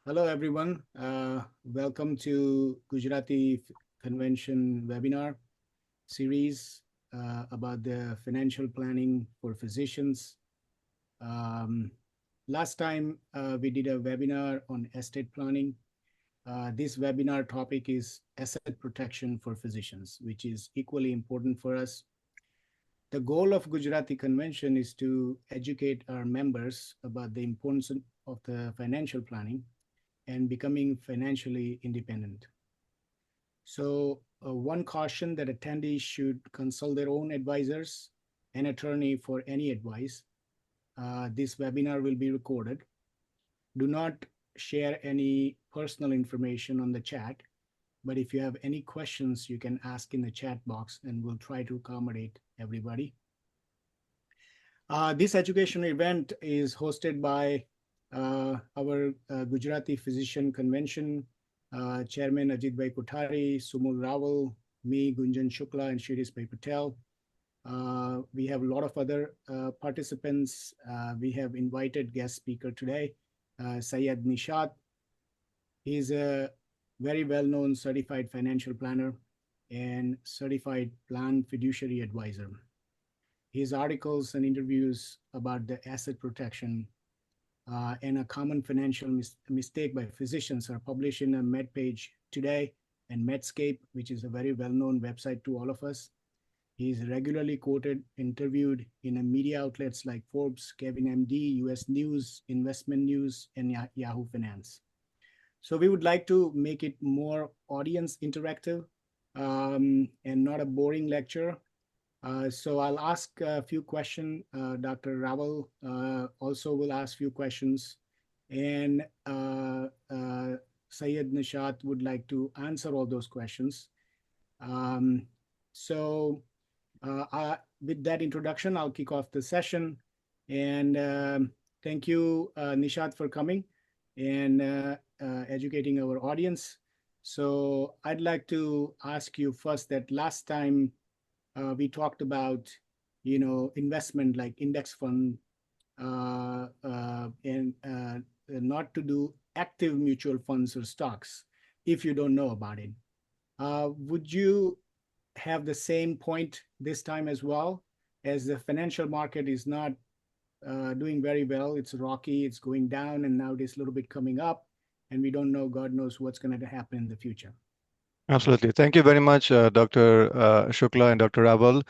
Hello, everyone. Welcome to Gujarati Convention webinar series about the financial planning for physicians. Um, Last time we did a webinar on estate planning. This webinar topic is asset protection for physicians, which is equally important for us. The goal of Gujarati Convention is to educate our members about the importance of the financial planning and becoming financially independent. So one caution that attendees should consult their own advisors and attorney for any advice. This webinar will be recorded. Do not share any personal information on the chat, but if you have any questions, you can ask in the chat box and we'll try to accommodate everybody. This educational event is hosted by our Gujarati Physician Convention Chairman Ajeet Kothari, Sumul Raval, me, Gunjan Shukla, and Shirish Patel. We have a lot of other participants. We have invited guest speaker today, Syed Nishat. He is a very well-known certified financial planner and certified plan fiduciary advisor. His articles and interviews about the asset protection and a common financial mistake by physicians are published in a MedPage Today and Medscape, which is a very well-known website to all of us. He is regularly quoted, interviewed in media outlets like Forbes, Kevin MD, US News, Investment News, and Yahoo Finance. So we would like to make it more audience interactive and not a boring lecture. So I'll ask a few questions. Dr. Raval also will ask a few questions. And Syed Nishat would like to answer all those questions. With that introduction, I'll kick off the session. And thank you, Nishat, for coming and educating our audience. So I'd like to ask you first that last time we talked about, investment like index fund and not to do active mutual funds or stocks if you don't know about it. Would you have the same point this time as well, as the financial market is not doing very well? It's rocky, it's going down, and now it's a little bit coming up, and we don't know, God knows what's going to happen in the future. Absolutely. Thank you very much, Dr. Shukla and Dr. Raval,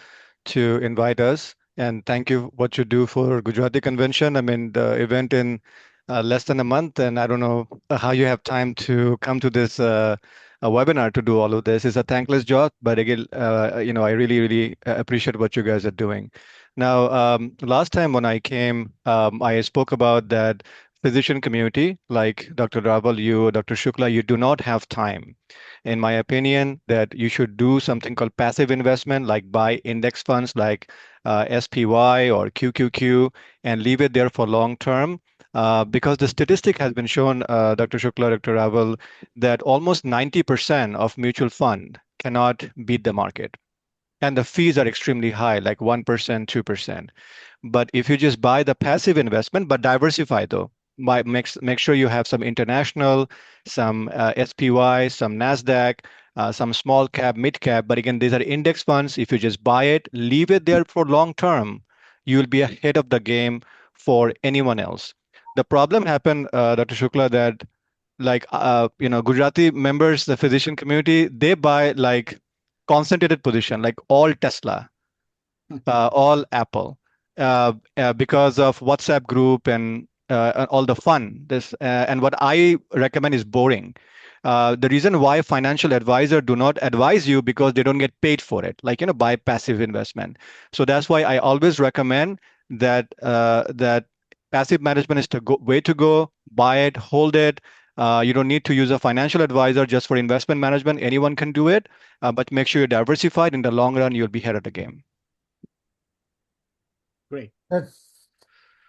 to invite us. And thank you what you do for Gujarati Convention. I mean, the event in less than a month, and I don't know how you have time to come to this a webinar to do all of this. It's a thankless job, but again, I really, really appreciate what you guys are doing. Now, last time when I came, I spoke about that physician community, like Dr. Raval, you, Dr. Shukla, you do not have time, in my opinion, that you should do something called passive investment, like buy index funds like SPY or QQQ and leave it there for long term. Because the statistic has been shown, Dr. Shukla, Dr. Raval, that almost 90% of mutual fund cannot beat the market. And the fees are extremely high, like 1%, 2%. But if you just buy the passive investment, but diversify though, make sure you have some international, some SPY, some NASDAQ, some small cap, mid cap. But again, these are index funds. If you just buy it, leave it there for long term, you will be ahead of the game for anyone else. The problem happened, Dr. Shukla, that Gujarati members, the physician community, they buy like concentrated position, like all Tesla, all Apple, because of WhatsApp group and all the fun. And what I recommend is boring. The reason why financial advisor do not advise you because they don't get paid for it, like buy passive investment. So that's why I always recommend that passive management is the way to go. Buy it, hold it. You don't need to use a financial advisor just for investment management. Anyone can do it, but make sure you're diversified. In the long run, you'll be ahead of the game. Great. That's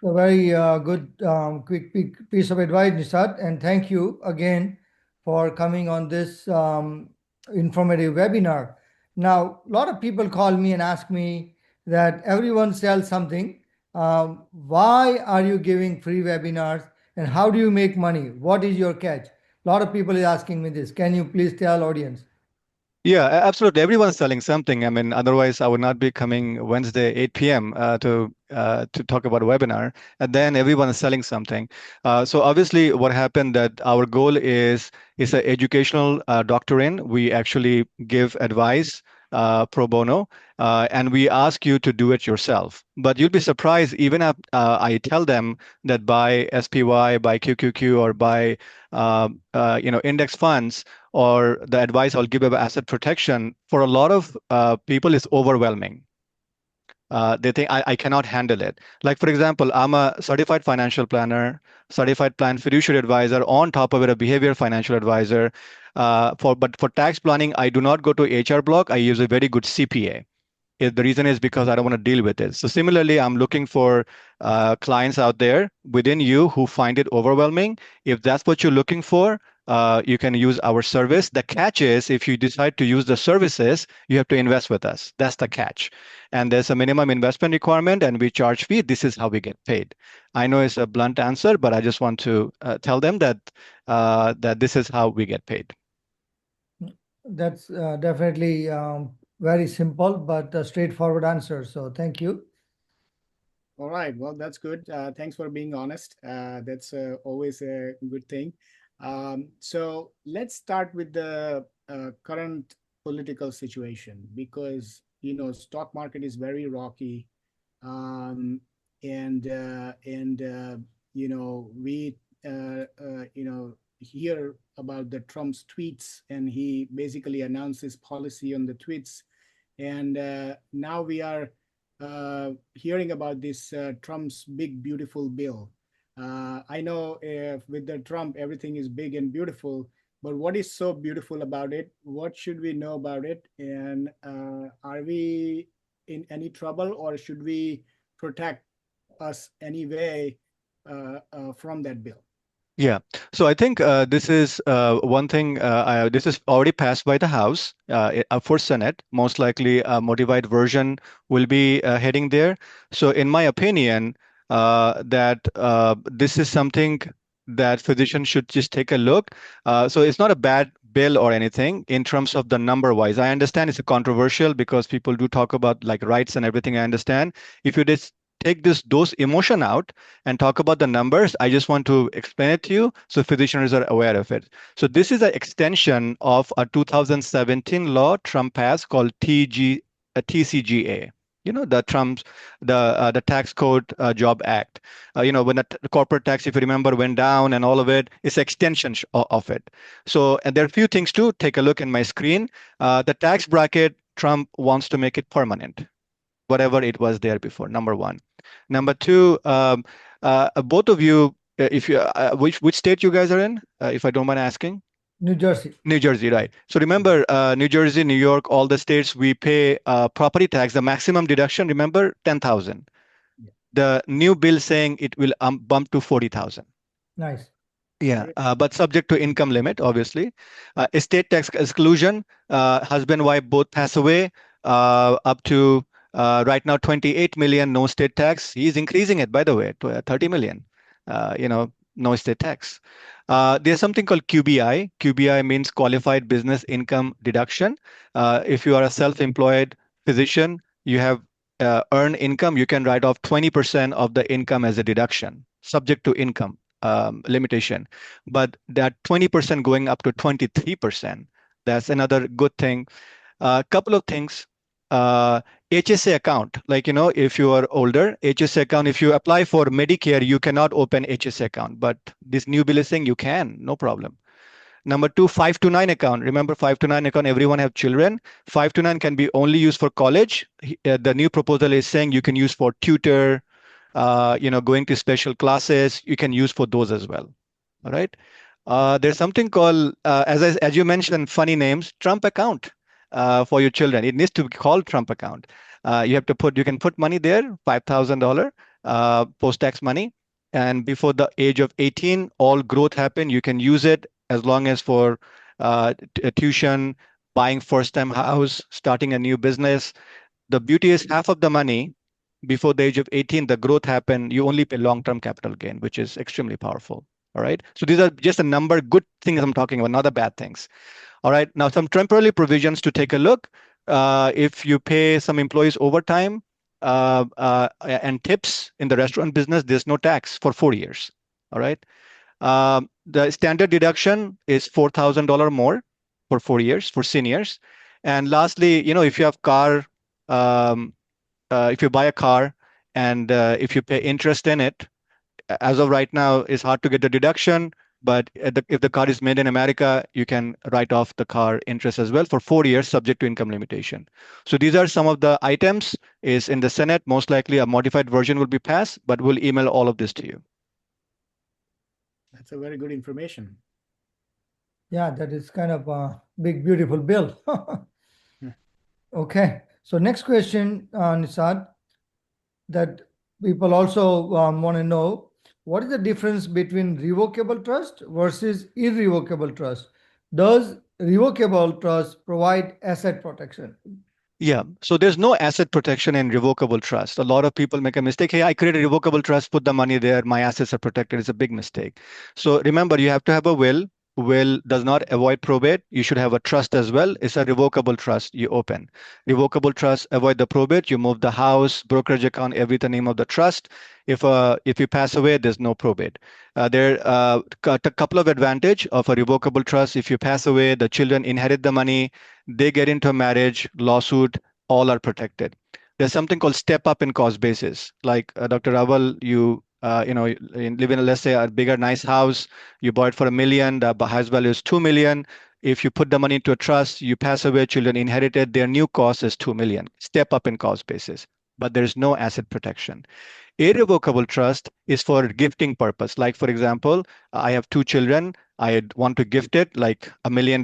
a very good, quick piece of advice, Nishat. And thank you again for coming on this informative webinar. Now, a lot of people call me and ask me that everyone sells something. Why are you giving free webinars And how do you make money? What is your catch? A lot of people is asking me this. Can you please tell audience? Yeah, absolutely. Everyone's selling something. I mean, otherwise I would not be coming Wednesday 8 p.m. To talk about a webinar. And then everyone is selling something. So obviously, what happened that our goal is an educational doctrine. We actually give advice pro bono, and we ask you to do it yourself. But you'll be surprised, even if I tell them that buy SPY, buy QQQ, or buy index funds, or the advice I'll give about asset protection, for a lot of people is overwhelming. They think I cannot handle it. Like, for example, I'm a certified financial planner, certified plan fiduciary advisor, on top of it, a behavior financial advisor. But for tax planning, I do not go to HR block. I use a very good CPA. The reason is because I don't want to deal with it. So similarly, I'm looking for clients out there within you who find it overwhelming. If that's what you're looking for, you can use our service. The catch is, if you decide to use the services, you have to invest with us. That's the catch. And there's a minimum investment requirement, and we charge fee. This is how we get paid. I know it's a blunt answer, but I just want to tell them that this is how we get paid. That's definitely very simple, but a straightforward answer. So thank you. All right. Well, that's good. Thanks for being honest. That's always a good thing. So let's start with the current political situation, because stock market is very rocky, and we hear about the Trump's tweets, and he basically announced his policy on the tweets, and now we are hearing about this Trump's big beautiful bill. I know with the Trump, everything is big and beautiful, but what is so beautiful about it? What should we know about it? And are we in any trouble, or should we protect us anyway from that bill? Yeah. So I think this is one thing. This is already passed by the House for Senate. Most likely, a modified version will be heading there. So, in my opinion, that this is something that physicians should just take a look. So it's not a bad bill or anything in terms of the number wise. I understand it's a controversial because people do talk about like rights and everything. I understand. If you just take those emotion out and talk about the numbers, I just want to explain it to you so physicians are aware of it. So this is an extension of a 2017 law Trump passed called TCJA. The Tax Code Job Act. When the corporate tax, if you remember, went down and all of it, it's extension of it. So, and there are a few things to take a look in my screen. The tax bracket, Trump wants to make it permanent, whatever it was there before, number one. Number two, both of you, if you which state you guys are in, if I don't mind asking? New Jersey. New Jersey, right. So remember, New Jersey, New York, all the states, we pay property tax, the maximum deduction, remember, 10,000. Yeah. The new bill saying it will bump to 40,000. Nice. Yeah, but subject to income limit, obviously. Estate tax exclusion, husband, wife both pass away, up to right now 28 million, no state tax. He's increasing it, by the way, to 30 million, no state tax. There's something called QBI. QBI means qualified business income deduction. If you are a self-employed physician, you have earned income, you can write off 20% of the income as a deduction, subject to income limitation. But that 20% going up to 23%, that's another good thing. A couple of things. HSA account, like, if you are older, HSA account, if you apply for Medicare, you cannot open HSA account, but this new bill is saying you can, no problem. Number two, 529 account. Remember 529 account, everyone have children. 529 can be only used for college. The new proposal is saying you can use for tutor, going to special classes, you can use for those as well. All right. There's something called, as you mentioned, funny names, Trump account. For your children, it needs to be called Trump account. You can put money there, $5,000 post-tax money, and before the age of 18, all growth happen. You can use it as long as for tuition, buying first-time house, starting a new business. The beauty is half of the money before the age of 18, the growth happened, you only pay long-term capital gain, which is extremely powerful. All right. So these are just a number good things I'm talking about, not the bad things. All right. Now, some temporary provisions to take a look. If you pay some employees overtime and tips in the restaurant business, there's no tax for 4 years. All right. The standard deduction is $4,000 more for 4 years for seniors. And lastly, if you have car, if you buy a car and if you pay interest in it, as of right now, it's hard to get the deduction. But if the car is made in America, you can write off the car interest as well for 4 years, subject to income limitation. So these are some of the items. Is in the Senate. Most likely a modified version will be passed, but we'll email all of this to you. That's a very good information. Yeah, that is kind of a big, beautiful bill. Yeah. Okay. So next question, Nishat, that people also want to know, what is the difference between revocable trust versus irrevocable trust? Does revocable trust provide asset protection? Yeah. So there's no asset protection in revocable trust. A lot of people make a mistake. Hey, I created a revocable trust, put the money there, my assets are protected. It's a big mistake. So remember, you have to have a will. Will does not avoid probate. You should have a trust as well. It's a revocable trust you open. Revocable trust avoid the probate. You move the house, brokerage account, everything name of the trust. If you pass away, there's no probate. There are a couple of advantage of a revocable trust. If you pass away, the children inherit the money, they get into a marriage, lawsuit, all are protected. There's something called step up in cost basis. Like Dr. Raval, you live in, let's say, a bigger, nice house. You bought it for $1 million. The house value is $2 million. If you put the money into a trust, you pass away, children inherited, their new cost is $2 million. Step up in cost basis, but there is no asset protection. Irrevocable trust is for gifting purpose. Like, for example, I have 2 children. I want to gift it like $1 million,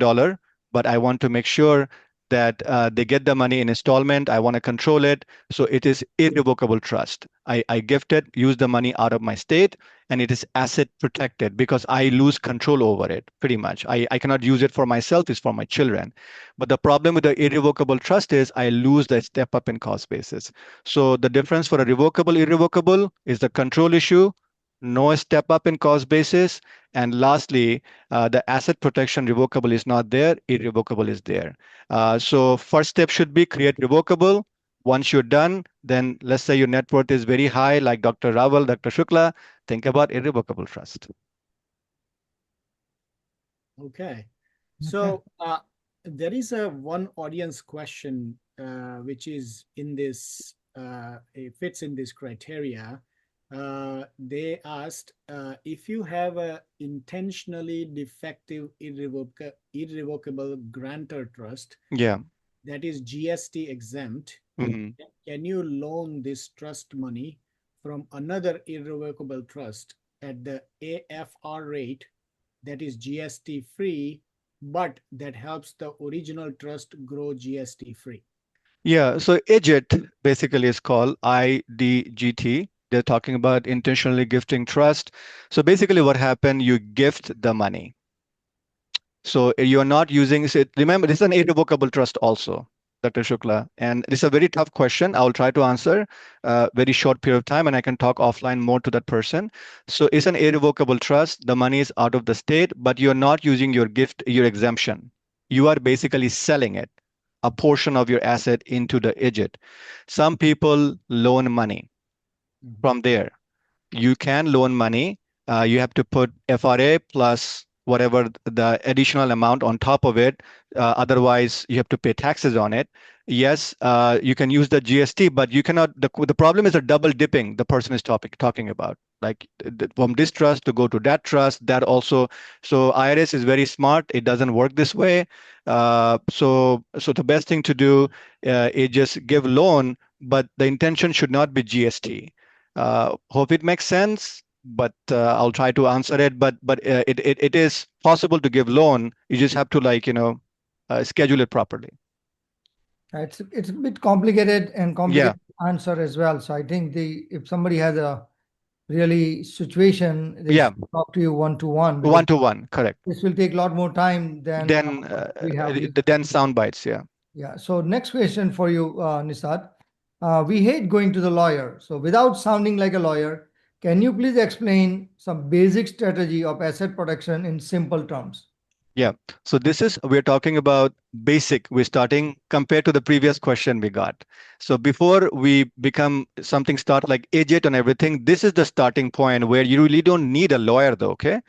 but I want to make sure that they get the money in installment. I want to control it. So it is irrevocable trust. I gift it, use the money out of my state, and it is asset protected because I lose control over it pretty much. I cannot use it for myself, it's for my children. But the problem with the irrevocable trust is I lose the step up in cost basis. So the difference for a revocable, irrevocable is the control issue, no step up in cost basis. And lastly, the asset protection revocable is not there, irrevocable is there. So first step should be create revocable. Once you're done, then let's say your net worth is very high, like Dr. Raval, Dr. Shukla, think about irrevocable trust. Okay. So there is one audience question which is in this, it fits in this criteria. They asked if you have a intentionally defective irrevocable grantor trust, Yeah. that is GST exempt, Mhm. can you loan this trust money from another irrevocable trust at the AFR rate that is GST free, but that helps the original trust grow GST free? Yeah, so IGIT basically is called IDGT. They're talking about intentionally gifting trust. So basically what happened, you gift the money. So you're not using it. Remember, this is an irrevocable trust also, Dr. Shukla. And it's a very tough question. I'll try to answer very short period of time, and I can talk offline more to that person. So it's an irrevocable trust. The money is out of the state, but you're not using your gift, your exemption. You are basically selling it, a portion of your asset into the IGIT. Some people loan money from there. You can loan money. You have to put FRA plus whatever the additional amount on top of it. Otherwise, you have to pay taxes on it. Yes, you can use the GST, but you cannot. The problem is the double dipping the person is talking about. Like from this trust to go to that trust, that also. So IRS is very smart. It doesn't work this way. So the best thing to do is just give loan, but the intention should not be GST. Hope it makes sense, but I'll try to answer it. But it is possible to give loan. You just have to schedule it properly. It's a bit complicated and complicated Yeah. answer as well. So I think if somebody has a really situation, they Yeah. should talk to you one-to-one. because One-to-one, correct. This will take a lot more time than Then we have. then sound bites. Yeah. Yeah. So next question for you, Nisat. We hate going to the lawyer. So without sounding like a lawyer, can you please explain some basic strategy of asset protection in simple terms? Yeah. So we're talking about basic. We're starting compared to the previous question we got. So before we become something start like agent and everything, this is the starting point where you really don't need a lawyer though. Okay.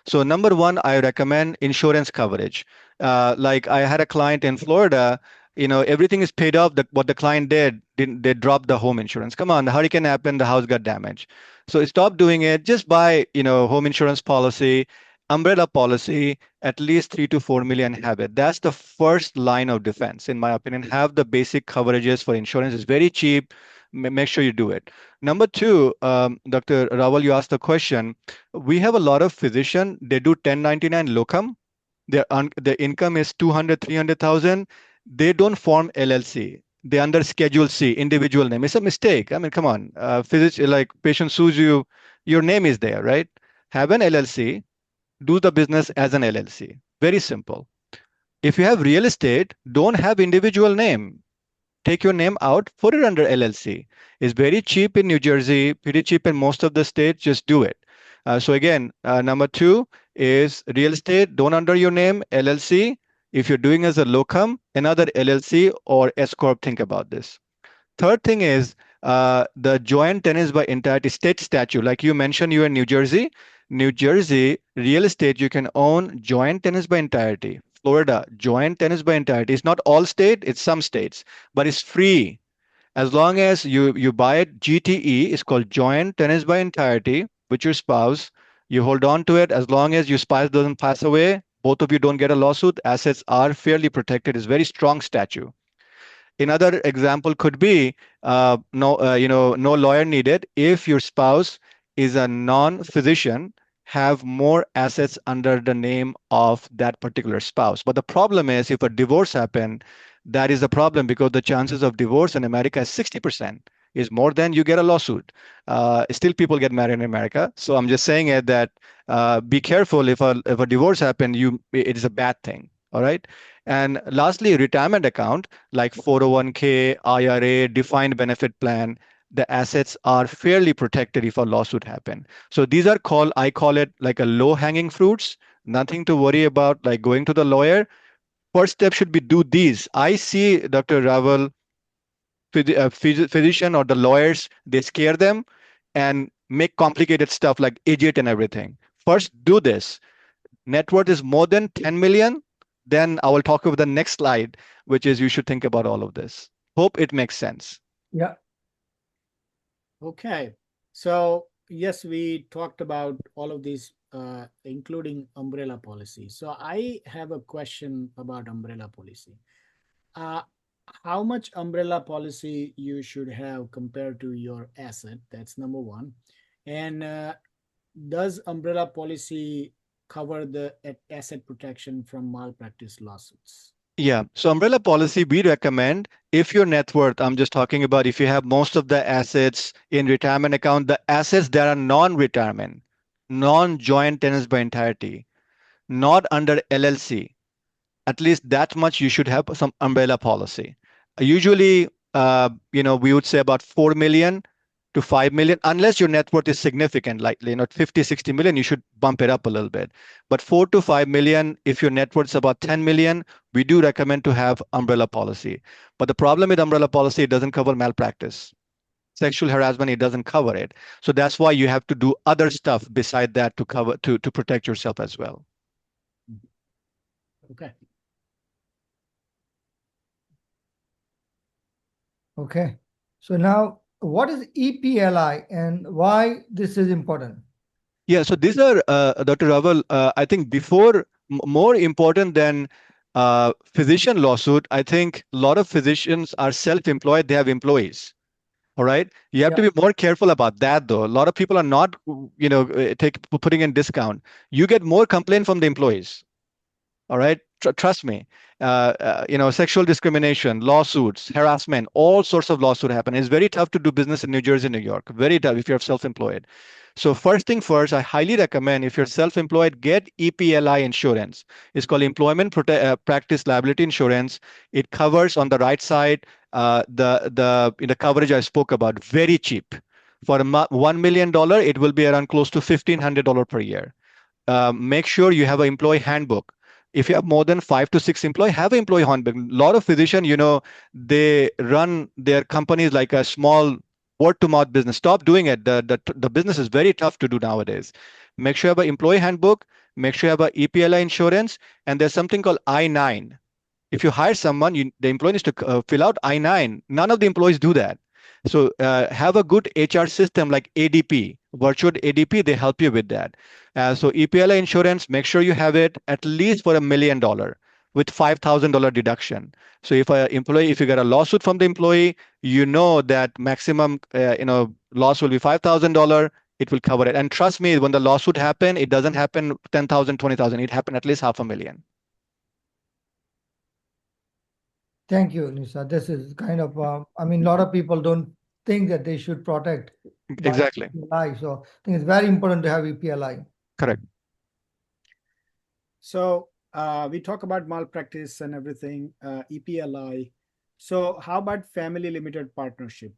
So number one, I recommend insurance coverage. Like I had a client in Florida, everything is paid off. What the client didn't they dropped the home insurance. Come on, the hurricane happened, the house got damaged. So stop doing it. Just buy, home insurance policy, umbrella policy, at least 3 to 4 million have it. That's the first line of defense, in my opinion. Have the basic coverages for insurance. It's very cheap. Make sure you do it. Number two, Dr. Raval, you asked the question. We have a lot of physicians. They do 1099 locum. Their income is 200, 300,000. They don't form LLC. They under Schedule C, individual name. It's a mistake. I mean, come on. Like patient sues you, your name is there, right? Have an LLC, do the business as an LLC. Very simple. If you have real estate, don't have individual name. Take your name out, put it under LLC. It's very cheap in New Jersey, pretty cheap in most of the states. Just do it. So again, number two is real estate. Don't under your name, LLC. If you're doing as a locum, another LLC or S corp. Think about this. Third thing is the joint tenants by entirety state statute. Like you mentioned, you're in New Jersey. New Jersey real estate, you can own joint tenants by entirety. Florida, joint tenants by entirety. It's not all state, it's some states, but it's free. As long as you buy it, GTE is called joint tenants by entirety with your spouse. You hold on to it as long as your spouse doesn't pass away. Both of you don't get a lawsuit. Assets are fairly protected. It's very strong statute. Another example could be no lawyer needed if your spouse is a non-physician, have more assets under the name of that particular spouse. But the problem is if a divorce happened, that is the problem because the chances of divorce in America is 60%, is more than you get a lawsuit. Still people get married in America. So I'm just saying it that be careful if a divorce happened, it is a bad thing. All right. And lastly, retirement account like 401k, IRA, defined benefit plan, the assets are fairly protected if a lawsuit happen. So these are I call it like a low hanging fruits, nothing to worry about like going to the lawyer. First step should be do these. I see Dr. Raval, physician or the lawyers, they scare them and make complicated stuff like agent and everything. First, do this. Net worth is more than 10 million, then I will talk about the next slide, which is you should think about all of this. Hope it makes sense. Yeah. Okay. So yes, we talked about all of these, including umbrella policy. So I have a question about umbrella policy. How much umbrella policy you should have compared to your asset? That's number one. And does umbrella policy cover the asset protection from malpractice lawsuits? Yeah. So umbrella policy, we recommend if your net worth, I'm just talking about if you have most of the assets in retirement account, the assets that are non-retirement, non-joint tenants by entirety, not under LLC, at least that much you should have some umbrella policy. Usually, we would say about 4 million to 5 million, unless your net worth is significant, like 50, 60 million, you should bump it up a little bit. But 4 to 5 million, if your net worth is about 10 million, we do recommend to have umbrella policy. But the problem with umbrella policy, it doesn't cover malpractice. Sexual harassment, it doesn't cover it. So that's why you have to do other stuff beside that to cover to protect yourself as well. Okay. Okay. So now, what is EPLI and why this is important? Yeah, so these are, Dr. Raval, I think more important than physician lawsuit, I think a lot of physicians are self-employed, they have employees. All right. You have to be more careful about that, though. A lot of people are not, putting in discount. You get more complaint from the employees. All right. Trust me. sexual discrimination, lawsuits, harassment, all sorts of lawsuits happen. It's very tough to do business in New Jersey, New York. Very tough if you're self-employed. So first thing first, I highly recommend if you're self-employed, get EPLI insurance. It's called Employment Practice Liability Insurance. It covers on the right side the coverage I spoke about, very cheap. For $1 million, it will be around close to $1,500 per year. Make sure you have an employee handbook. If you have more than 5 to 6 employees, have an employee handbook. A lot of physicians, they run their companies like a small word-to-mouth business. Stop doing it. The business is very tough to do nowadays. Make sure you have an employee handbook. Make sure you have an EPLI insurance. And there's something called I-9. If you hire someone, the employee needs to fill out I-9. None of the employees do that. So have a good HR system like ADP, virtual ADP, they help you with that. So EPLI insurance, make sure you have it at least for $1 million with $5,000 deduction. So if you get a lawsuit from the employee, you know that maximum loss will be $5,000. It will cover it. And trust me, when the lawsuit happen, it doesn't happen 10,000, 20,000. It happened at least $500,000. Thank you, Nishat. This is kind of, a lot of people don't think that they should protect by Exactly. EPLI. So I think it's very important to have EPLI. Correct. So we talk about malpractice and everything, EPLI. So how about family limited partnership?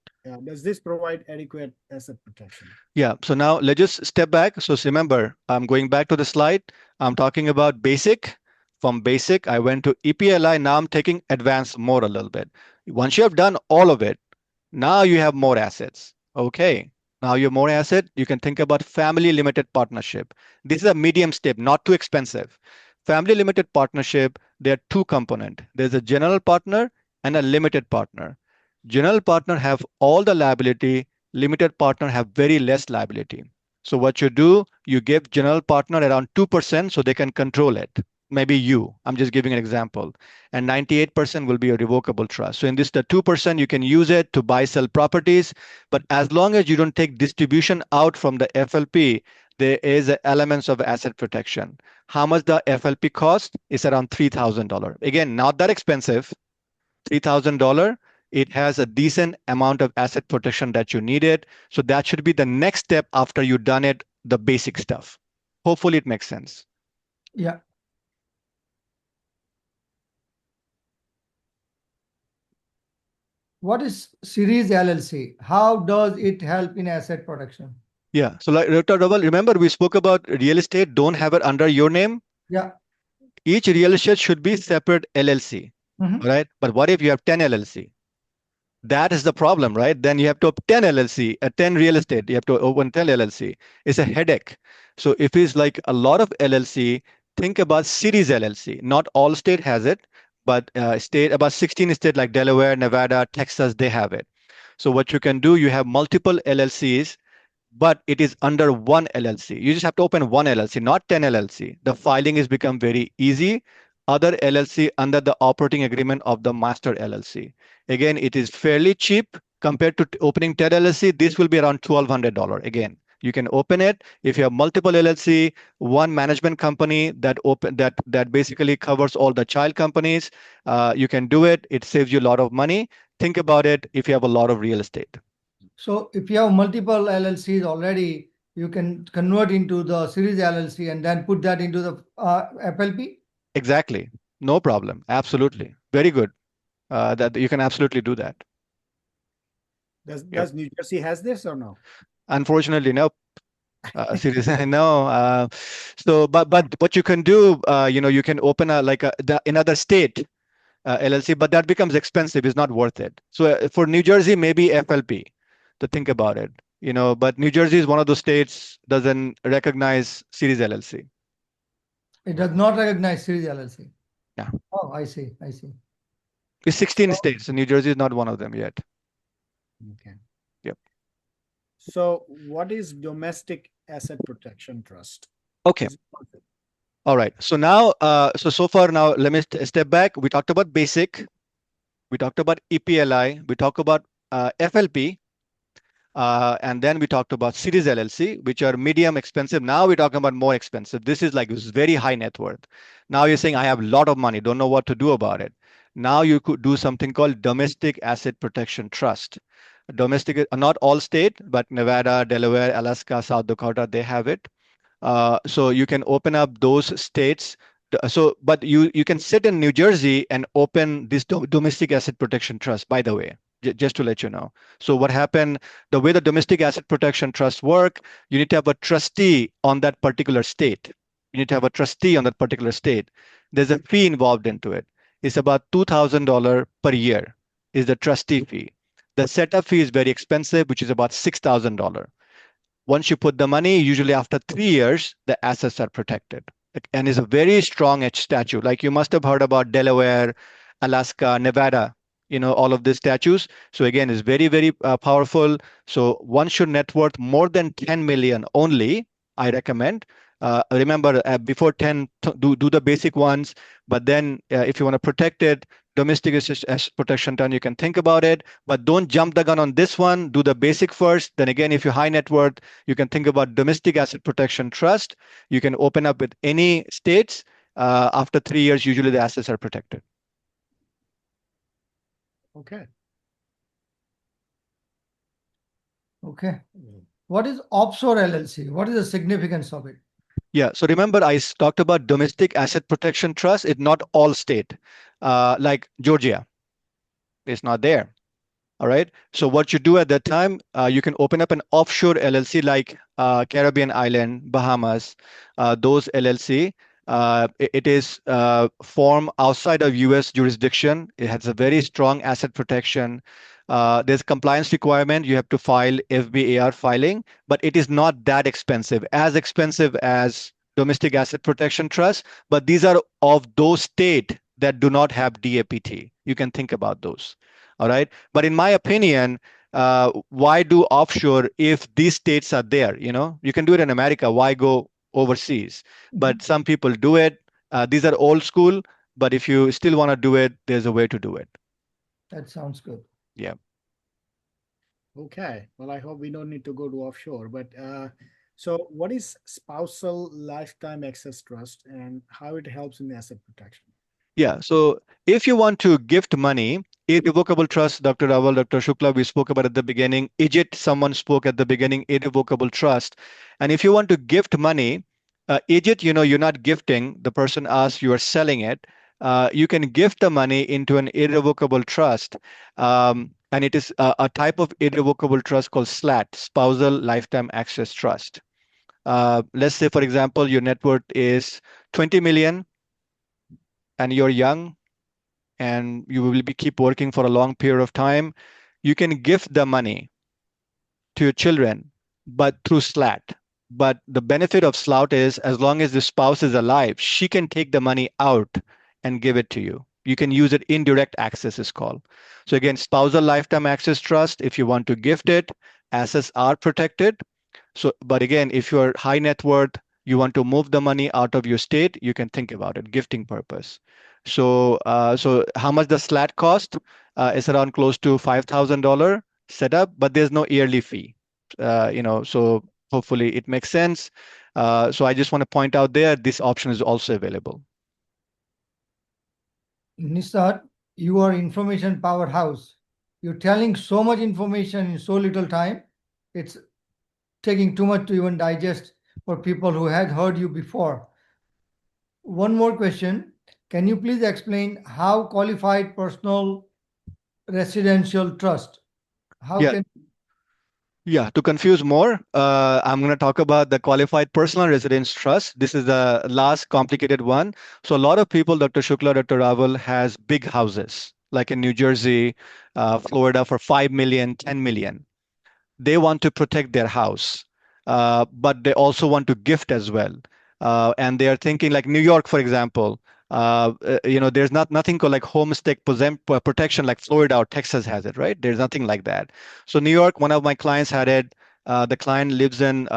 Does this provide adequate asset protection? Yeah. So now let's just step back. So remember, I'm going back to the slide. I'm talking about basic. From basic, I went to EPLI. Now I'm taking advanced more a little bit. Once you have done all of it, now you have more assets. Okay. Now you have more asset. You can think about family limited partnership. This is a medium step, not too expensive. Family limited partnership, there are two components. There's a general partner and a limited partner. General partner have all the liability. Limited partner have very less liability. So what you do, you give general partner around 2% so they can control it. Maybe you, I'm just giving an example, and 98% will be a revocable trust. So in this, the 2%, you can use it to buy, sell properties, but as long as you don't take distribution out from the FLP, there is elements of asset protection. How much the FLP cost is around $3,000. Again, not that expensive, $3,000. It has a decent amount of asset protection that you needed. So that should be the next step after you've done it, the basic stuff. Hopefully it makes sense. Yeah. What is Series LLC? How does it help in asset protection? Yeah. So like Dr. Raval, remember we spoke about real estate, don't have it under your name. Yeah. Each real estate should be separate LLC, right? But what if you have 10 LLC? That is the problem, right? Then you have to open 10 LLC, 10 real estate. You have to open 10 LLC. It's a headache. So if it's like a lot of LLC, think about series LLC. Not all state has it, but about 16 states like Delaware, Nevada, Texas, they have it. So what you can do, you have multiple LLCs, but it is under one LLC. You just have to open one LLC, not 10 LLC. The filing is become very easy. Other LLC under the operating agreement of the master LLC. Again, it is fairly cheap compared to opening 10 LLC. This will be around $1,200. Again, you can open it if you have multiple LLC, one management company that basically covers all the child companies. You can do it. It saves you a lot of money. Think about it if you have a lot of real estate. So if you have multiple LLCs already, you can convert into the series LLC and then put that into the FLP? Exactly. No problem. Absolutely. Very good. That you can absolutely do that. Does New Jersey has this or no? Unfortunately, no. Seriously, no. So, but what you can do, you can open another state LLC, but that becomes expensive. It's not worth it. So for New Jersey, maybe FLP to think about it. But New Jersey is one of those states doesn't recognize series LLC. It does not recognize series LLC. Yeah. Oh, I see. It's 16 states, and New Jersey is not one of them yet. Okay. Yep. So what is domestic asset protection trust? Okay. All right. So now, so far now, let me step back. We talked about basic. We talked about EPLI. We talked about FLP. And then we talked about series LLC, which are medium expensive. Now we're talking about more expensive. This is like this very high net worth. Now you're saying I have a lot of money, don't know what to do about it. Now you could do something called domestic asset protection trust. Domestic, not all state, but Nevada, Delaware, Alaska, South Dakota, they have it. So you can open up those states. So, but you can sit in New Jersey and open this domestic asset protection trust, by the way, just to let you know. So what happened, the way the domestic asset protection trust work, you need to have a trustee on that particular state. You need to have a trustee on that particular state. There's a fee involved into it. It's about $2,000 per year is the trustee fee. The setup fee is very expensive, which is about $6,000. Once you put the money, usually after 3 years, the assets are protected. And it's a very strong edge statute. Like you must have heard about Delaware, Alaska, Nevada, all of these statutes. So again, it's very, very powerful. So one should net worth more than 10 million only, I recommend. Remember, before 10, do the basic ones. But then if you want to protect it, domestic asset protection turn, you can think about it, but don't jump the gun on this one. Do the basic first. Then again, if you're high net worth, you can think about domestic asset protection trust. You can open up with any states. After 3 years, usually the assets are protected. Okay. Okay. What is offshore LLC? What is the significance of it? Yeah. So remember, I talked about domestic asset protection trust. It's not all state. Like Georgia, it's not there. All right. So what you do at that time, you can open up an offshore LLC like Caribbean island, Bahamas, those LLC. It is formed outside of U.S. jurisdiction. It has a very strong asset protection. There's compliance requirement. You have to file FBAR filing, but it is not that expensive, as expensive as domestic asset protection trust. But these are of those states that do not have DAPT. You can think about those. All right. But in my opinion, why do offshore if these states are there? You can do it in America. Why go overseas? But some people do it. These are old school. But if you still want to do it, there's a way to do it. That sounds good. Yeah. Okay. Well, I hope we don't need to go to offshore. But so what is spousal lifetime access trust and how it helps in asset protection? Yeah. So if you want to gift money, irrevocable trust, Dr. Raval, Dr. Shukla, we spoke about at the beginning. Ajeet, someone spoke at the beginning, irrevocable trust. And if you want to gift money, Ajeet, you're not gifting. The person asks, you are selling it. You can gift the money into an irrevocable trust. And it is a type of irrevocable trust called SLAT, Spousal Lifetime Access Trust. Let's say, for example, your net worth is 20 million and you're young and you will keep working for a long period of time, you can gift the money to your children, but through SLAT. But the benefit of SLAT is as long as the spouse is alive, she can take the money out and give it to you. You can use it, indirect access is called. So again, spousal lifetime access trust, if you want to gift it, assets are protected. So, but again, if you're high net worth, you want to move the money out of your state, you can think about it, gifting purpose. So, so how much does SLAT cost? It's around close to $5,000 setup, but there's no yearly fee. So hopefully it makes sense. So I just want to point out there, this option is also available. Nishat, you are information powerhouse. You're telling so much information in so little time. It's taking too much to even digest for people who had heard you before. One more question. Can you please explain how qualified personal residential trust? Yeah, to confuse more, I'm going to talk about the qualified personal residence trust. This is the last complicated one. So a lot of people, Dr. Shukla, Dr. Raval, has big houses, like in New Jersey, Florida for 5 million, 10 million. They want to protect their house, but they also want to gift as well. And they are thinking like New York, for example, there's nothing called like homestay protection like Florida or Texas has it, right? There's nothing like that. So New York, one of my clients had it. The client lives in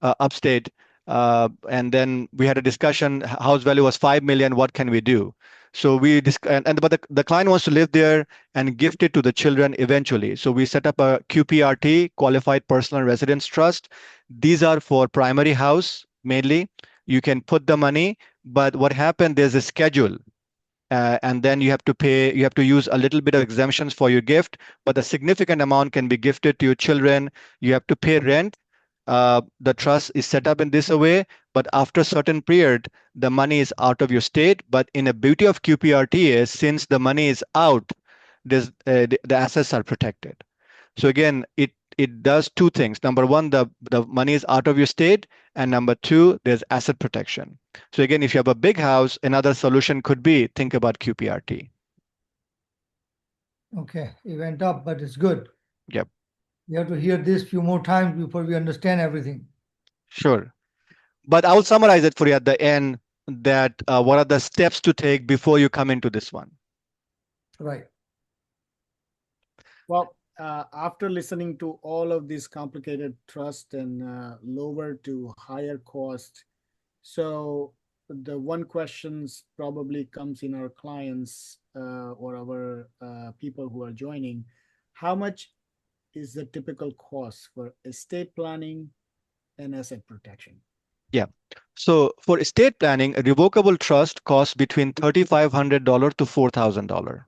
upstate. And then we had a discussion, house value was 5 million, what can we do? So but the client wants to live there and gift it to the children eventually. So we set up a QPRT, Qualified Personal Residence Trust. These are for primary house mainly. You can put the money, but what happened, there's a schedule. And then you have to pay, you have to use a little bit of exemptions for your gift, but a significant amount can be gifted to your children. You have to pay rent. The trust is set up in this way, but after a certain period, the money is out of your state. But in a beauty of QPRT is since the money is out, the assets are protected. So again, it does two things. Number one, the money is out of your state, and number two, there's asset protection. So again, if you have a big house, another solution could be think about QPRT. Okay, it went up, but it's good. Yep. We have to hear this few more times before we understand everything. Sure. But I'll summarize it for you at the end that what are the steps to take before you come into this one. Right. Well, after listening to all of these complicated trust and lower to higher cost, so the one questions probably comes in our clients or our people who are joining, how much is the typical cost for estate planning and asset protection? Yeah. So for estate planning, a revocable trust costs between $3,500 to $4,000.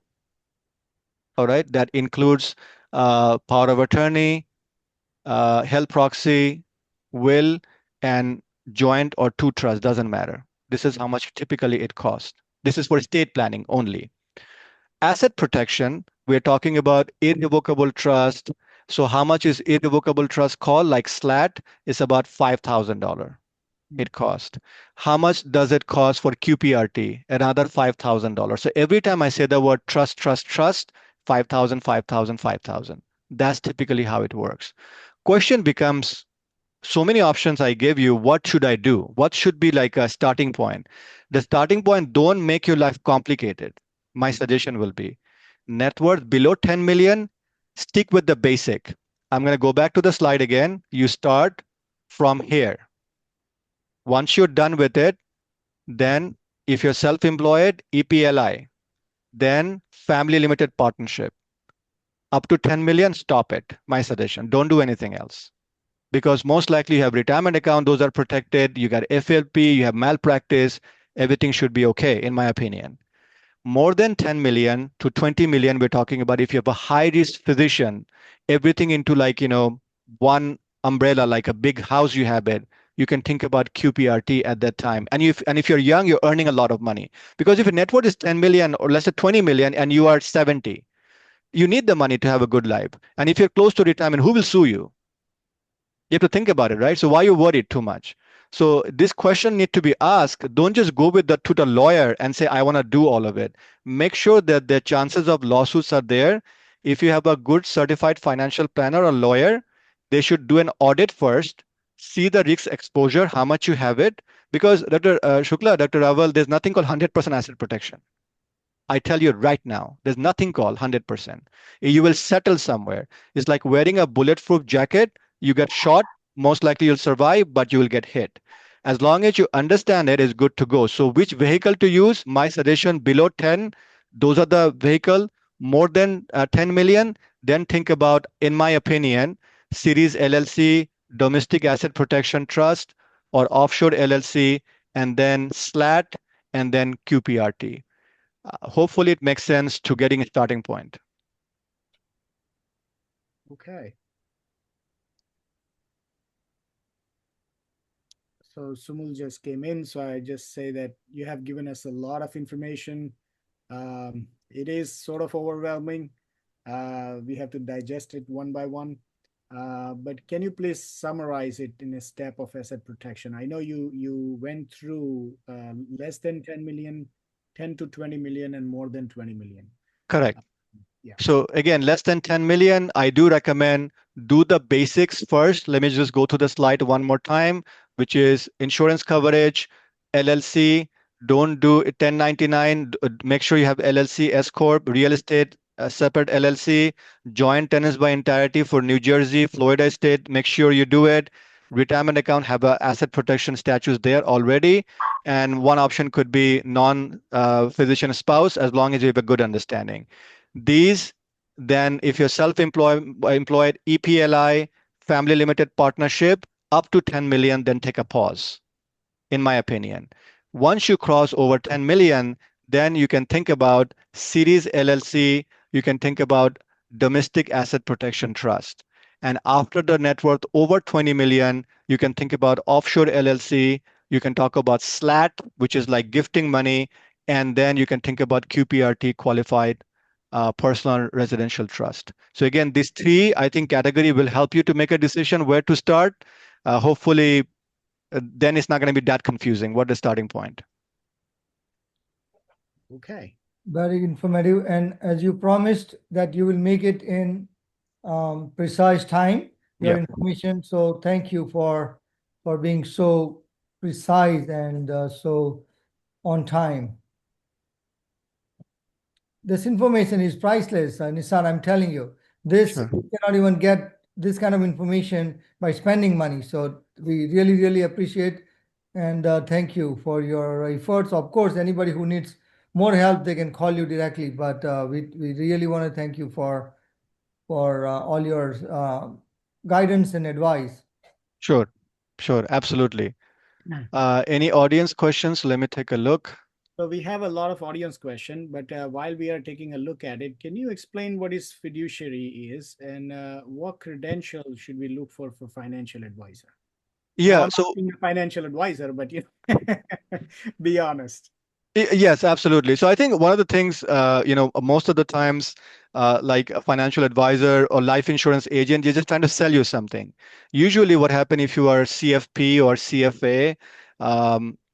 All right. That includes power of attorney, health proxy, will, and joint or two trusts, doesn't matter. This is how much typically it costs. This is for estate planning only. Asset protection, we're talking about irrevocable trust. So how much is irrevocable trust called? Like SLAT is about $5,000 it cost. How much does it cost for QPRT? Another $5,000. So every time I say the word trust, 5,000, 5,000, 5,000. That's typically how it works. Question becomes, so many options I gave you, what should I do? What should be like a starting point? The starting point, don't make your life complicated. My suggestion will be net worth below 10 million, stick with the basic. I'm going to go back to the slide again. You start from here. Once you're done with it, then if you're self-employed, EPLI, then family limited partnership. Up to 10 million, stop it. My suggestion, don't do anything else. Because most likely you have retirement account, those are protected. You got FLP, you have malpractice, everything should be okay, in my opinion. More than 10 million to 20 million, we're talking about if you have a high risk physician, everything into like, one umbrella, like a big house you have it, you can think about QPRT at that time. And if you're young, you're earning a lot of money. Because if your net worth is 10 million or less than 20 million and you are 70, you need the money to have a good life. And if you're close to retirement, who will sue you? You have to think about it, right? So why you worried too much? So this question need to be asked. Don't just go with to the lawyer and say, I want to do all of it. Make sure that the chances of lawsuits are there. If you have a good certified financial planner or lawyer, they should do an audit first, see the risk exposure, how much you have it. Because Dr. Shukla, Dr. Raval, there's nothing called 100% asset protection. I tell you right now, there's nothing called 100%. You will settle somewhere. It's like wearing a bulletproof jacket. You get shot, most likely you'll survive, but you will get hit. As long as you understand it, it's good to go. So which vehicle to use? My suggestion, below 10, those are the vehicle. More than 10 million, then think about, in my opinion, Series LLC, Domestic Asset Protection Trust, or Offshore LLC, and then SLAT, and then QPRT. Hopefully it makes sense to getting a starting point. Okay. So Sumul just came in, so I just say that you have given us a lot of information. It is sort of overwhelming. We have to digest it one by one. But can you please summarize it in a step of asset protection? I know you went through less than 10 million, 10 to 20 million, and more than 20 million. Correct. Yeah. So again, less than 10 million, I do recommend do the basics first. Let me just go to the slide one more time, which is insurance coverage, LLC. Don't do 1099. Make sure you have LLC, S Corp, real estate, a separate LLC, joint tenants by entirety for New Jersey, Florida state. Make sure you do it. Retirement account, have a asset protection statutes there already. and one option could be non-physician spouse, as long as you have a good understanding. These, then if you're employed EPLI, family limited partnership, up to 10 million, then take a pause, in my opinion. Once you cross over 10 million, then you can think about series LLC, you can think about domestic asset protection trust. And after the net worth over 20 million, you can think about offshore LLC, you can talk about SLAT, which is like gifting money, and then you can think about QPRT, qualified personal residential trust. So again, these three, I think, category will help you to make a decision where to start. Hopefully, then it's not going to be that confusing. What the starting point? Okay. Very informative. And as you promised that you will make it in precise time, your Yeah. information. So thank you for being so precise and so on time. This information is priceless, Nisar, I'm telling you. This Sure. you cannot even get this kind of information by spending money. So we really, really appreciate and thank you for your efforts. Of course, anybody who needs more help, they can call you directly. But we really want to thank you for all your guidance and advice. Sure. Sure. Absolutely. Any audience questions? Let me take a look. So we have a lot of audience question, but while we are taking a look at it, can you explain what is fiduciary is and what credentials should we look for financial advisor? Now, Yeah. I'm not being a financial advisor, but be honest. Yes, absolutely. So I think one of the things, most of the times, like a financial advisor or life insurance agent, they're just trying to sell you something. Usually, what happens if you are CFP or CFA,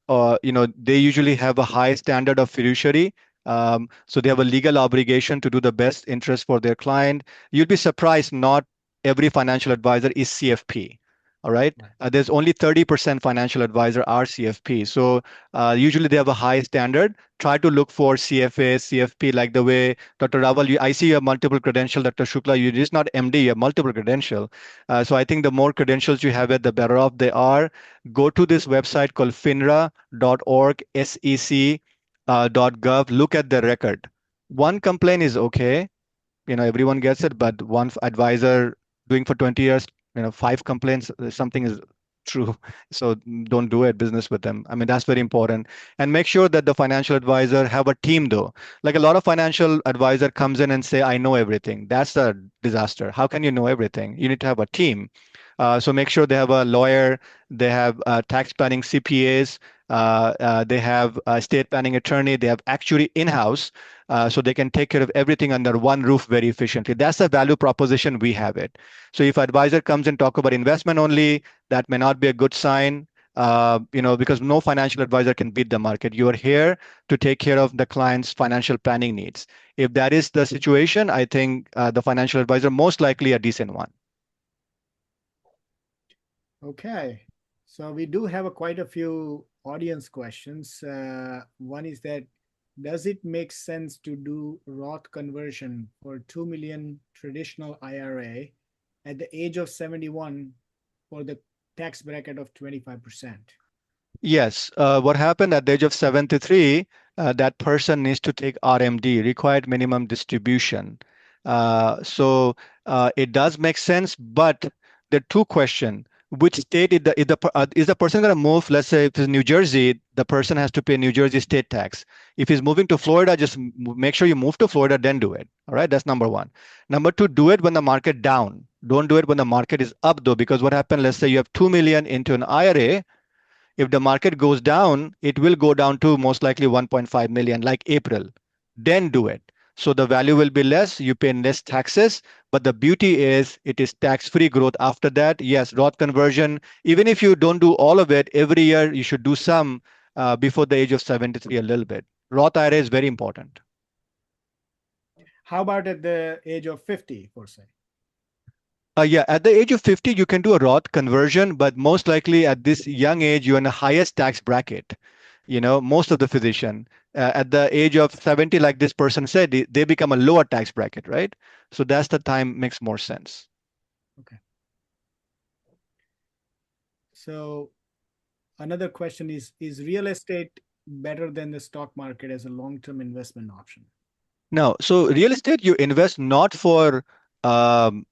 or they usually have a high standard of fiduciary. So they have a legal obligation to do the best interest for their client. You'd be surprised, not every financial advisor is CFP. All right. There's only 30% financial advisor are CFP. So usually they have a high standard. Try to look for CFA, CFP, like the way Dr. Raval, I see you have multiple credentials. Dr. Shukla, you just not MD, you have multiple credentials. So I think the more credentials you have, the better off they are. Go to this website called FINRA.org, SEC.gov. Look at the record. One complaint is okay. Everyone gets it, but one advisor doing for 20 years, 5 complaints, something is true. So don't do it business with them. I mean, that's very important. And make sure that the financial advisor have a team though. Like a lot of financial advisor comes in and say, I know everything. That's a disaster. How can you know everything? You need to have a team. So make sure they have a lawyer, they have tax planning CPAs, they have a estate planning attorney, they have actuary in-house, so they can take care of everything under one roof very efficiently. That's the value proposition we have it. So if advisor comes and talk about investment only, that may not be a good sign. Because no financial advisor can beat the market. You are here to take care of the client's financial planning needs. If that is the situation, I think the financial advisor most likely a decent one. Okay. So we do have quite a few audience questions. One is that, does it make sense to do Roth conversion for 2 million traditional IRA at the age of 71 for the tax bracket of 25%? Yes. What happened at the age of 73, that person needs to take RMD, required minimum distribution. So it does make sense, but there are two questions. Which state is the person going to move? Let's say if it's New Jersey, the person has to pay New Jersey state tax. If he's moving to Florida, just make sure you move to Florida, then do it. All right, that's number one. Number two, do it when the market down. Don't do it when the market is up though, because what happened? Let's say you have 2 million into an IRA. If the market goes down, it will go down to most likely 1.5 million, like April. Then do it. So the value will be less, you pay less taxes, but the beauty is it is tax-free growth after that. Yes, Roth conversion, even if you don't do all of it, every year you should do some before the age of 73 a little bit. Roth IRA is very important. How about at the age of 50, per se? Yeah, at the age of 50, you can do a Roth conversion, but most likely at this young age, you're in the highest tax bracket. Most of the physician at the age of 70, like this person said, they become a lower tax bracket, right? So that's the time makes more sense. Okay. So another question is real estate better than the stock market as a long-term investment option? No. So real estate, you invest not for um,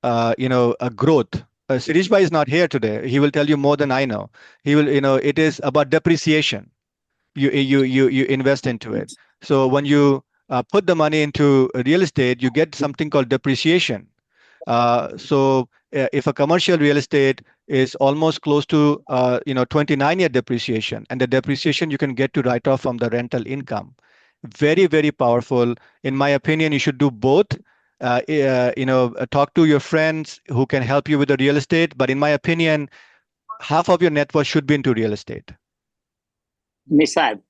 a growth. Sirish Bhai is not here today. He will tell you more than I know. He will, it is about depreciation. You invest into it. So when you put the money into real estate, you get something called depreciation. So if a commercial real estate is almost close to 29-year depreciation, and the depreciation you can get to write off from the rental income, very, very powerful. In my opinion, you should do both. Talk to your friends who can help you with the real estate. But in my opinion, half of your net worth should be into real estate. Nisad,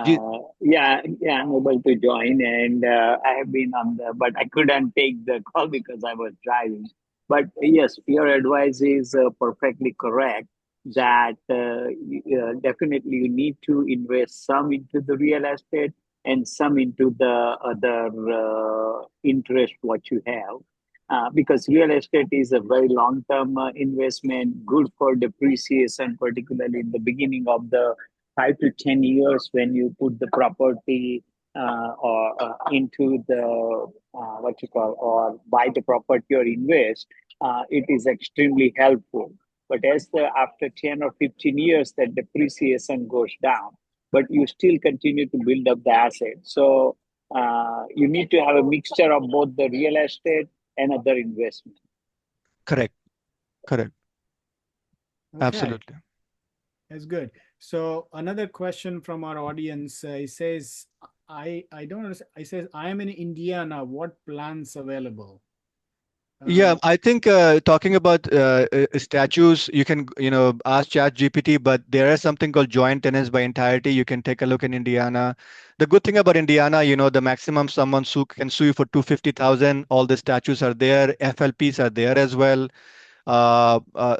You- yeah, I'm able to join, and I have been on but I couldn't take the call because I was driving. But yes, your advice is perfectly correct. That definitely you need to invest some into the real estate and some into the other interest what you have. Because real estate is a very long-term investment, good for depreciation, particularly in the beginning of the 5 to 10 years when you put the property or into the what you call or buy the property or invest, it is extremely helpful. But as the after 10 or 15 years, that depreciation goes down, but you still continue to build up the asset. So you need to have a mixture of both the real estate and other investment. Correct. Correct. Okay. Absolutely. That's good. So another question from our audience, he says, I don't understand. He says, I am in Indiana. What plans available? Yeah, I think talking about statues, you can, ask ChatGPT, but there is something called joint tenants by entirety. You can take a look in Indiana. The good thing about Indiana, the maximum someone can sue you for 250,000. All the statues are there. FLPs are there as well.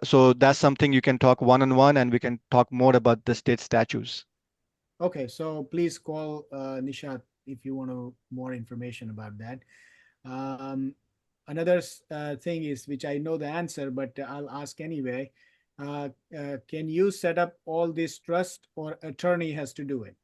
So that's something you can talk one-on-one, and we can talk more about the state statues. Okay, so please call Nishat if you want more information about that. Another thing is, which I know the answer, but I'll ask anyway. Can you set up all this trust, or attorney has to do it?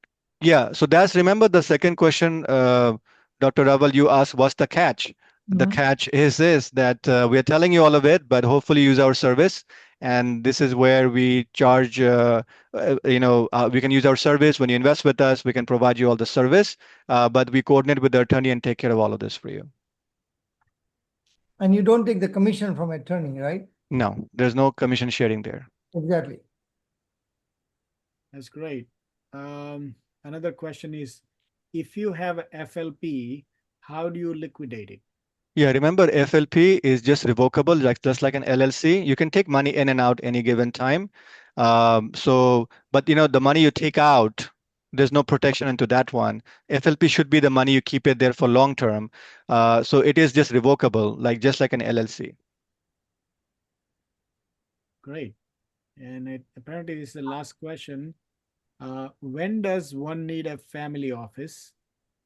Yeah, so remember the second question, Dr. Raval, you asked, what's the catch? The catch is this, that we are telling you all of it, but hopefully use our service. And this is where we charge, we can use our service. When you invest with us, we can provide you all the service, but we coordinate with the attorney and take care of all of this for you. And you don't take the commission from attorney, right? No, there's no commission sharing there. Exactly. That's great. Another question is, if you have a FLP, how do you liquidate it? Yeah, remember FLP is just revocable, just like an LLC. You can take money in and out any given time. But the money you take out, there's no protection into that one. FLP should be the money you keep it there for long term. So it is just revocable, just like an LLC. Great. And apparently this is the last question. When does one need a family office,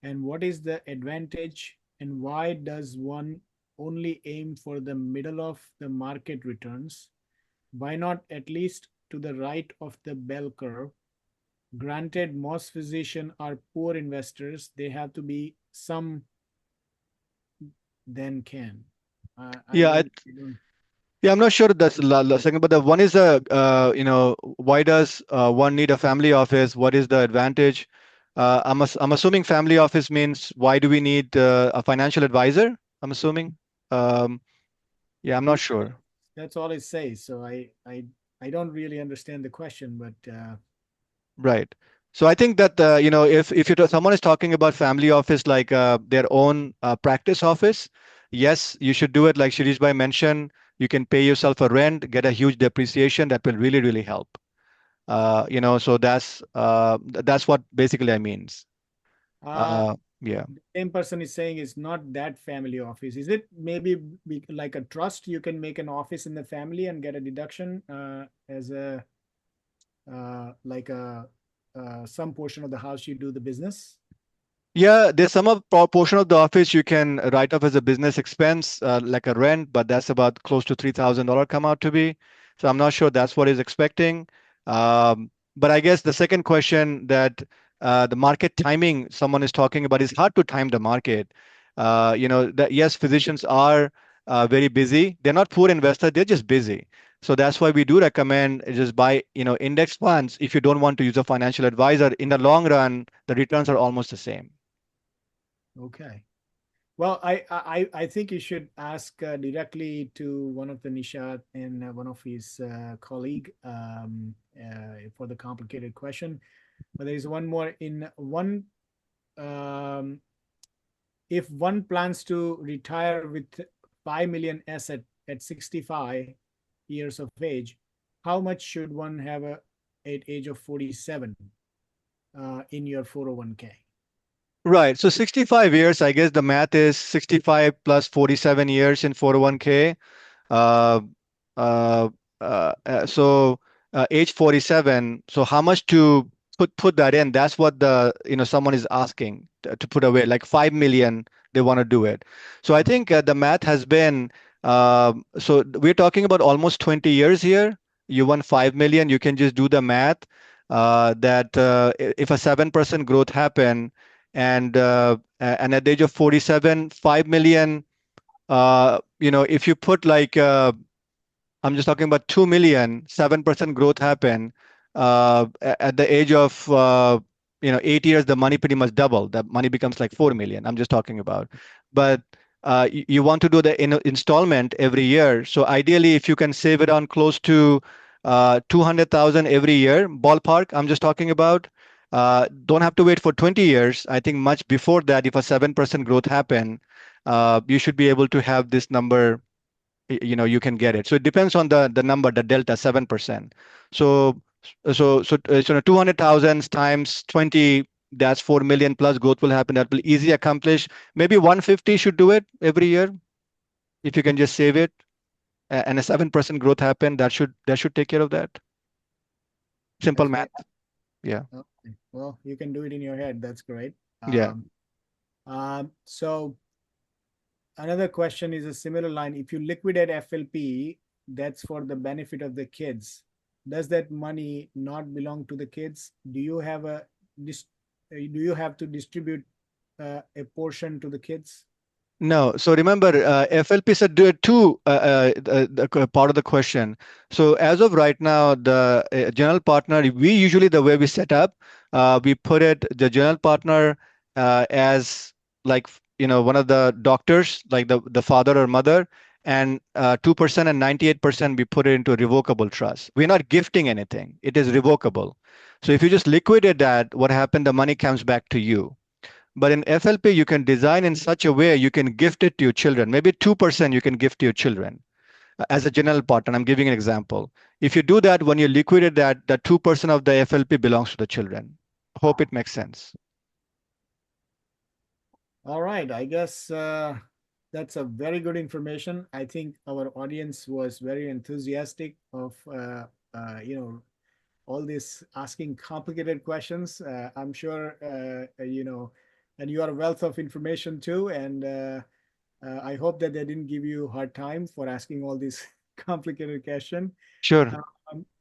and what is the advantage, and why does one only aim for the middle of the market returns? Why not at least to the right of the bell curve? Granted, most physicians are poor investors. They have to be some then can. Yeah, I'm not sure that's the second, but the one is why does one need a family office? What is the advantage? I'm assuming family office means why do we need a financial advisor? I'm assuming. Yeah, I'm not sure. That's all it says. So I don't really understand the question, but Right. So I think that if someone is talking about family office like their own practice office, yes, you should do it like Shirish Bhai mentioned. You can pay yourself a rent, get a huge depreciation that will really, really help. So that's what basically I means. Yeah. the same person is saying it's not that family office. Is it maybe like a trust? You can make an office in the family and get a deduction as a like a some portion of the house you do the business? Yeah, there's some portion of the office you can write off as a business expense, like a rent, but that's about close to $3,000 come out to be. So I'm not sure that's what he's expecting. But I guess the second question that the market timing someone is talking about is hard to time the market. That yes, physicians are very busy. They're not poor investors, they're just busy. So that's why we do recommend just buy, index funds if you don't want to use a financial advisor. In the long run, the returns are almost the same. Okay. Well, I think you should ask directly to one of the Nishat and one of his colleague for the complicated question. But there is one more in one. If one plans to retire with 5 million asset at 65 years of age, how much should one have at age of 47 in your 401k? Right. So 65 years, I guess the math is 65 plus 47 years in 401k. Uh, uh, so age 47. So how much to put that in? That's what someone is asking to put away, like 5 million. They want to do it. So I think the math has been. So we're talking about almost 20 years here. You want 5 million. You can just do the math. That if a 7% growth happen, and at the age of 47, 5 million. If you put like I'm just talking about 2 million, 7% growth happen. At the age of 8 years, the money pretty much double. The money becomes like 4 million. I'm just talking about. But you want to do the installment every year. So ideally, if you can save it on close to 200,000 every year, ballpark, I'm just talking about. Don't have to wait for 20 years. I think much before that, if a 7% growth happen, you should be able to have this number. You can get it. So it depends on the number, the delta, 7%. So 200,000 times 20, that's 4 million plus growth will happen. That will easily accomplish. Maybe 150 should do it every year. If you can just save it and a 7% growth happen, that should take care of that. Simple math. Yeah. Okay. Well, you can do it in your head. That's great. Yeah. So another question is a similar line. If you liquidate FLP, that's for the benefit of the kids. Does that money not belong to the kids? Do you have to distribute a portion to the kids? No. So remember, FLP said do it too, the part of the question. So as of right now, the general partner, we usually, the way we set up, we put it, the general partner as like, one of the doctors, like the father or mother, and 2% and 98% we put it into a revocable trust. We're not gifting anything. It is revocable. So if you just liquidate that, what happened, the money comes back to you. But in FLP, you can design in such a way you can gift it to your children. Maybe 2% you can gift to your children as a general partner. I'm giving an example. If you do that, when you liquidate that, the 2% of the FLP belongs to the children. Hope it makes sense. All right. I guess that's a very good information. I think our audience was very enthusiastic of, all this asking complicated questions. I'm sure, and you are a wealth of information too. And I hope that they didn't give you a hard time for asking all these complicated questions. Sure.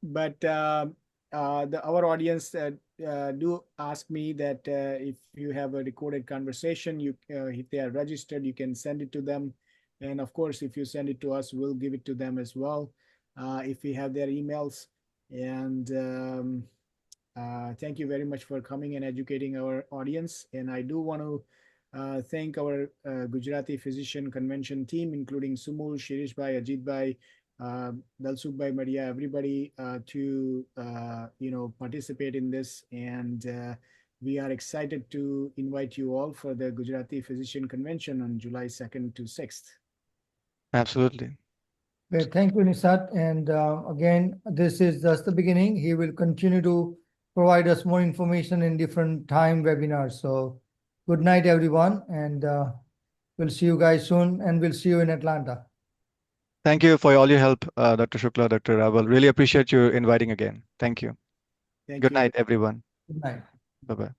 But our audience do ask me that if you have a recorded conversation, if they are registered, you can send it to them. And of course, if you send it to us, we'll give it to them as well if we have their emails. And thank you very much for coming and educating our audience. And I do want to thank our Gujarati Physician Convention team, including Sumul, Shirish Bhai, Ajeet Bhai, Dalsukh Bhai, Maria, everybody to participate in this. And we are excited to invite you all for the Gujarati Physician Convention on July 2nd to 6th. Absolutely. Well, thank you, Nishat. And again, this is just the beginning. He will continue to provide us more information in different time webinars. So good night, everyone. And we'll see you guys soon. And we'll see you in Atlanta. Thank you for all your help, Dr. Shukla, Dr. Raval. Really appreciate you inviting again. Thank you. Thank Good you. night, everyone. Good night. Bye-bye.